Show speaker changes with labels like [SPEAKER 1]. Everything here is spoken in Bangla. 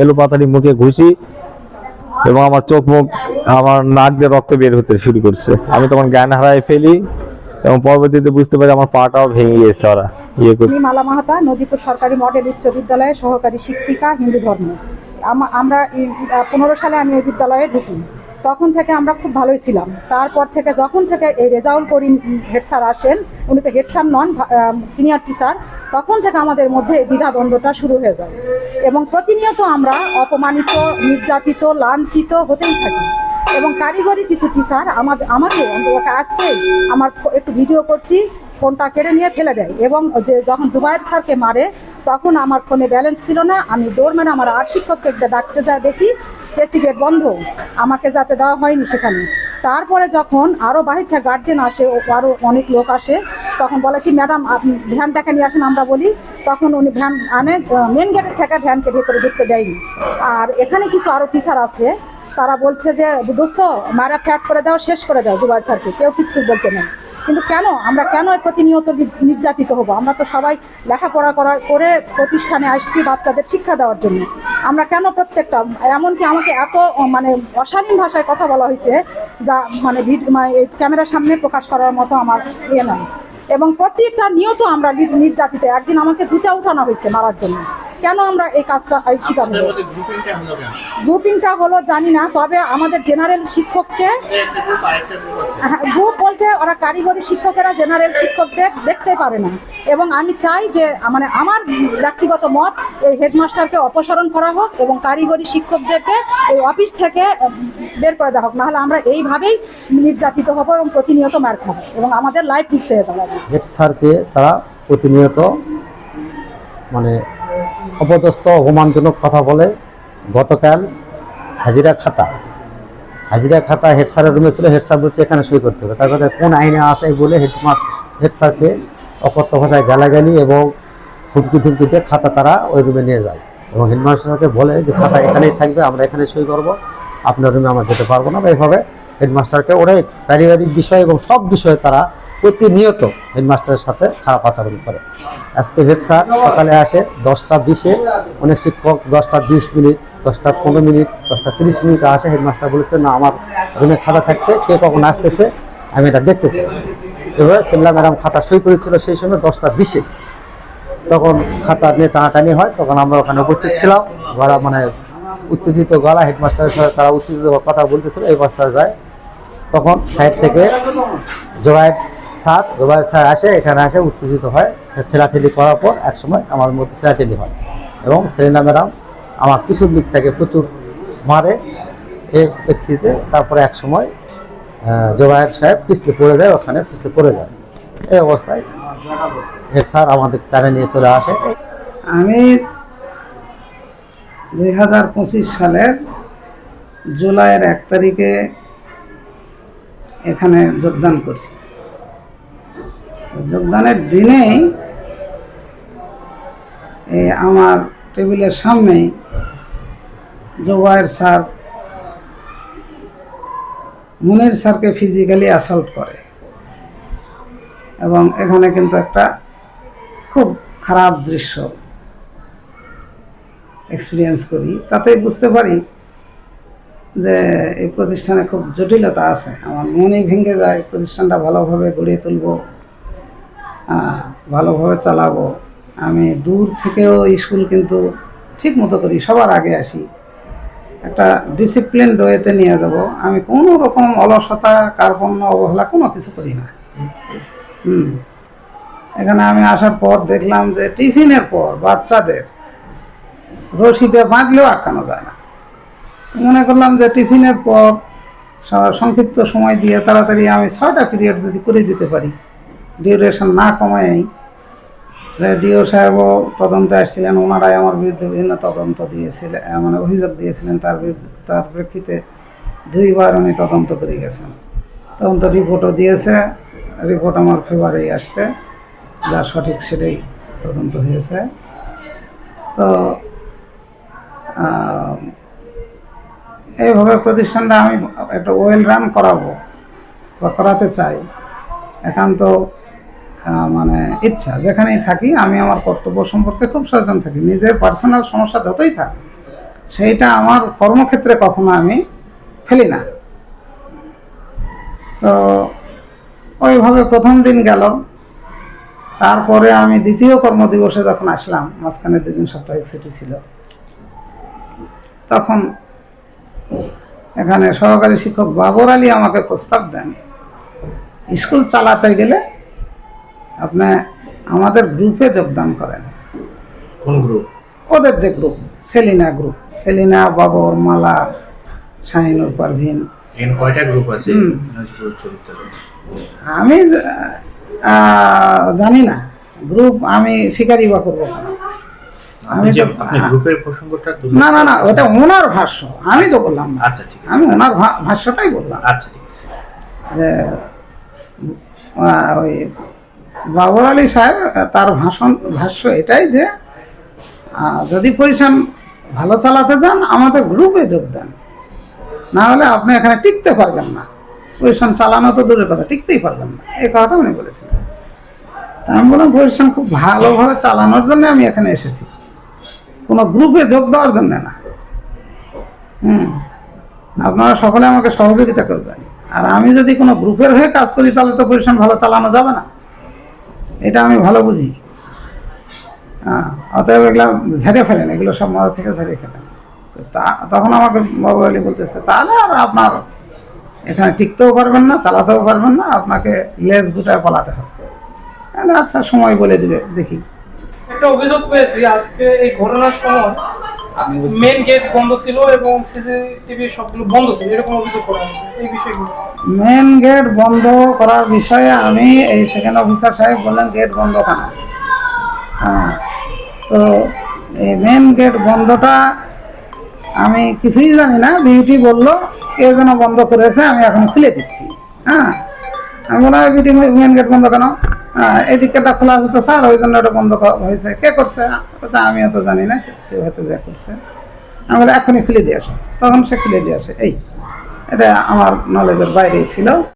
[SPEAKER 1] এলো পাতারি মুখে ঘুষি এবং আমার চোখ মুখ আমার নাক দিয়ে রক্ত বের হতে শুরু করছে। আমি তখন জ্ঞান হারাই ফেলি এবং পরবর্তীতে বুঝতে পারি আমার পাটাও ভেঙে গিয়েছে। ওরা করছে।
[SPEAKER 2] মালা মাহাতা, নজিপুর সরকারি মডেল উচ্চ বিদ্যালয়ের সহকারী শিক্ষিকা, হিন্দু ধর্ম। আমরা 15 সালে আমি এই বিদ্যালয়ে ঢুকি। তখন থেকে আমরা খুব ভালোই ছিলাম। তারপর থেকে যখন থেকে এই রেজাউল করিম হেড স্যার আসেন, উনি তো হেড স্যার নন, সিনিয়র টিচার, তখন থেকে আমাদের মধ্যে এই দ্বিধাদ্বন্দ্বটা শুরু হয়ে যায় এবং প্রতিনিয়ত আমরা অপমানিত, নির্যাতিত, লাঞ্ছিত হতেই থাকি। এবং কারিগরি কিছু টিচার আমাকে আজকে আমার একটু ভিডিও করছি, ফোনটা কেড়ে নিয়ে ফেলে দেয় এবং যে যখন জুবায়ের স্যারকে মারে তখন আমার ফোনে ব্যালেন্স ছিল না। আমি দৌড় মানে আমার আর্ট শিক্ষককে ডাকতে যায়, দেখি এসি গেট বন্ধ, আমাকে যাতে দেওয়া হয়নি সেখানে। তারপরে যখন আরও বাহির থেকে গার্জেন আসে ও আরও অনেক লোক আসে, তখন বলে কি ম্যাডাম ভ্যানটাকে নিয়ে আসেন, আমরা বলি। তখন উনি ভ্যান আনে, মেন গেটের থেকে ভ্যানকে ভেতরে ঢুকতে দেয়নি। আর এখানে কিছু আরও টিচার আছে, তারা বলছে যে দোস্ত মারা ফ্যাট করে দাও, শেষ করে দাও জুবায়ের স্যারকে, কেউ কিচ্ছু বলতে নেই। কিন্তু আমরা কেন প্রতিনিয়ত নির্যাতিত হব? আমরা তো সবাই লেখাপড়া করে প্রতিষ্ঠানে আসছি বাচ্চাদের শিক্ষা দেওয়ার জন্য। আমরা কেন প্রত্যেকটা, এমনকি আমাকে এত মানে অশালীন ভাষায় কথা বলা হয়েছে যা মানে এই ক্যামেরার সামনে প্রকাশ করার মতো আমার ইয়ে নয়। এবং প্রত্যেকটা নিয়ত আমরা নির্যাতিত। একদিন আমাকে জুতা উঠানো হয়েছে মারার জন্য। কেন আমরা এই কাজটা শিকার হলো? গ্রুপিংটা হলো জানি না, তবে আমাদের জেনারেল শিক্ষককে গ্রুপ বলতে ওরা কারিগরি শিক্ষকেরা জেনারেল শিক্ষকদের দেখতে পারে না। এবং আমি চাই যে মানে আমার ব্যক্তিগত মত, এই হেডমাস্টারকে অপসারণ করা হোক এবং কারিগরি শিক্ষকদেরকে এই অফিস থেকে বের করে দেওয়া হোক। নাহলে আমরা এইভাবেই নির্যাতিত হব এবং প্রতিনিয়ত মার খাবো এবং আমাদের লাইফ ফিক্স হয়ে যাবে।
[SPEAKER 3] হেড স্যারকে তারা প্রতিনিয়ত মানে অপদস্থ, অপমানজনক কথা বলে। গতকাল হাজিরা খাতা হেড স্যারের রুমে ছিল। হেড স্যার বলছে এখানে সই করতে হবে। তার কথা কোন আইনে আছে বলে হেড স্যারকে অকথ্য ভাষায় গালাগালি এবং হুমকি ধুমকিতে খাতা তারা ওই রুমে নিয়ে যায় এবং হেডমাস্টারকে বলে যে খাতা এখানেই থাকবে, আমরা এখানে সই করবো, আপনার রুমে আমরা যেতে পারবো না। বা এইভাবে হেডমাস্টারকে ওরাই পারিবারিক বিষয় এবং সব বিষয়ে তারা প্রতিনিয়ত হেডমাস্টারের সাথে খারাপ আচরণ করে। আজকে হেড স্যার সকালে আসে 10টা 20-এ, অনেক শিক্ষক 10টা 20 মিনিট, 10টা 15 মিনিট, 10টা 30 মিনিট আসে। হেডমাস্টার বলেছে না, আমার রুমে খাতা থাকবে, কে কখন আসতেছে আমি এটা দেখতে চাই। এবার সিমলা ম্যাডাম খাতা সই করেছিল সেই সময় 10টা 20-এ। তখন খাতা নিয়ে টানাটানি হয়, তখন আমরা ওখানে উপস্থিত ছিলাম। ওরা মানে উত্তেজিত গলা হেডমাস্টারের সাথে তারা উত্তেজিত কথা বলতেছিল। এই অবস্থায় যায়, তখন সাইড থেকে জুবায়ের স্যার আসে, এখানে আসে উত্তেজিত হয়। ঠেলাঠেলি করার পর একসময় আমার মধ্যে ঠেলাঠেলি হয় এবং সেলিনা ম্যাডাম আমার পিছন দিক থেকে প্রচুর মারে। এই প্রেক্ষিতে তারপরে একসময় জুবায়ের সাহেব পিছলে পড়ে যায়, ওখানে পিছলে পড়ে যায়। এই অবস্থায় হেড স্যার আমাদের টানে নিয়ে চলে আসে।
[SPEAKER 4] আমি 2025 সালের জুলাইয়ের 1 তারিখে এখানে যোগদান করছি। যোগদানের দিনেই আমার টেবিলের সামনেই জুবায়ের স্যার মুনির স্যারকে ফিজিক্যালি অ্যাসল্ট করে এবং এখানে কিন্তু একটা খুব খারাপ দৃশ্য এক্সপিরিয়েন্স করি। তাতেই বুঝতে পারি যে এই প্রতিষ্ঠানে খুব জটিলতা আছে। আমার মনই ভেঙে যায়। প্রতিষ্ঠানটা ভালোভাবে গড়িয়ে তুলব, ভালোভাবে চালাবো। আমি দূর থেকেও স্কুল কিন্তু ঠিক মতো করি, সবার আগে আসি, একটা ডিসিপ্লিন ওয়েতে নিয়ে যাব। আমি কোনো রকম অলসতা, কার্পণ্য, অবহেলা কোনো কিছু করি না। এখানে আমি আসার পর দেখলাম যে টিফিনের পর বাচ্চাদের রশিদে বাঁধলেও আটকানো যায় না। মনে করলাম যে টিফিনের পর সংক্ষিপ্ত সময় দিয়ে তাড়াতাড়ি আমি 6টা পিরিয়ড যদি করে দিতে পারি, ডিউরেশন না কমাই। ডিও সাহেবও তদন্তে আসছিলেন, ওনারাই আমার বিরুদ্ধে বিভিন্ন তদন্ত দিয়েছিলেন, মানে অভিযোগ দিয়েছিলেন। তার প্রেক্ষিতে 2বার উনি তদন্ত করে গেছেন। তদন্ত রিপোর্টও দিয়েছে, রিপোর্ট আমার ফেভারেই আসছে, যা সঠিক সেটাই তদন্ত হয়েছে। তো এইভাবে প্রতিষ্ঠানটা আমি একটা ওয়েল রান করাবো বা করাতে চাই, একান্ত মানে ইচ্ছা। যেখানেই থাকি আমি আমার কর্তব্য সম্পর্কে খুব সচেতন থাকি। নিজের পার্সোনাল সমস্যা যতই থাক সেইটা আমার কর্মক্ষেত্রে কখনো আমি ফেলি না। তো ওইভাবে প্রথম দিন গেল। তারপরে আমি দ্বিতীয় কর্মদিবসে যখন আসলাম, মাঝখানে 2 দিন সাপ্তাহিক ছুটি ছিল, তখন এখানে সহকারী শিক্ষক বাবর আলী আমাকে প্রস্তাব দেন, স্কুল চালাতে গেলে আপনি আমাদের গ্রুপে যোগদান করেন।
[SPEAKER 5] কোন গ্রুপ?
[SPEAKER 4] ওদের যে গ্রুপ, সেলিনা গ্রুপ, সেলিনা, বাবর, মালা, শাহিনুর, পারভিন।
[SPEAKER 5] এখানে কয়টা গ্রুপ আছে?
[SPEAKER 4] হুম।
[SPEAKER 5] দিনাজপুর উচ্চ বিদ্যালয়ে
[SPEAKER 4] আমি জানি না গ্রুপ, আমি স্বীকারই বা করবো কেন? আমি তো
[SPEAKER 5] আপনি গ্রুপের প্রসঙ্গটা
[SPEAKER 4] না না না, ওটা ওনার ভাষ্য, আমি তো বললাম না।
[SPEAKER 5] আচ্ছা ঠিক আছে,
[SPEAKER 4] আমি ওনার ভাষ্যটাই বললাম
[SPEAKER 5] আচ্ছা ঠিক আছে।
[SPEAKER 4] যে ওই বাবর আলী সাহেব তার ভাষ্য এটাই যে যদি পজিশন ভালো চালাতে চান আমাদের গ্রুপে যোগ দেন, না হলে আপনি এখানে টিকতে পারবেন না। পজিশন চালানো তো দূরের কথা, টিকতেই পারবেন না, এই কথাটা উনি বলেছিলেন। আমি বললাম পজিশন খুব ভালোভাবে চালানোর জন্য আমি এখানে এসেছি, কোনো গ্রুপে যোগ দেওয়ার জন্য না। আপনারা সকলে আমাকে সহযোগিতা করবেন, আর আমি যদি কোনো গ্রুপের হয়ে কাজ করি তাহলে তো পজিশন ভালো চালানো যাবে না, এটা আমি ভালো বুঝি। অতএব এগুলো ঝেড়ে ফেলেন, এগুলো সব মাথা থেকে ঝেড়ে ফেলেন। তখন আমাকে বাবু আলী বলতেছে, তাহলে আর আপনার এখানে টিকতেও পারবেন না, চালাতেও পারবেন না, আপনাকে লেজ গুটায় পালাতে হবে। আচ্ছা, সময় বলে দিবে, দেখি।
[SPEAKER 6] একটা অভিযোগ পেয়েছি আজকে এই ঘটনার সময় মেন গেট বন্ধ ছিল এবং সিসিটিভি সবগুলো বন্ধ ছিল, এরকম অভিযোগ করা হয়েছে। এই বিষয়গুলো
[SPEAKER 4] মেন গেট বন্ধ করার বিষয়ে আমি এই সেকেন্ড অফিসার সাহেব বললেন গেট বন্ধ কেন। তো এই মেন গেট বন্ধটা আমি কিছুই জানি না, বিউটি বললো কে যেন বন্ধ করেছে, আমি এখন খুলে দিচ্ছি। আমি বললাম বিউটি মেন গেট বন্ধ কেন? এই দিকটা খোলা আছে তো স্যার, ওই জন্য ওটা বন্ধ হয়েছে। কে করছে? আমিও তো জানি না, কেউ হয়তো যা করছে। আমি বলে এখনই খুলে দিয়ে আসো, তখন সে খুলে দিয়ে আসে। এটা আমার নলেজের বাইরেই ছিল।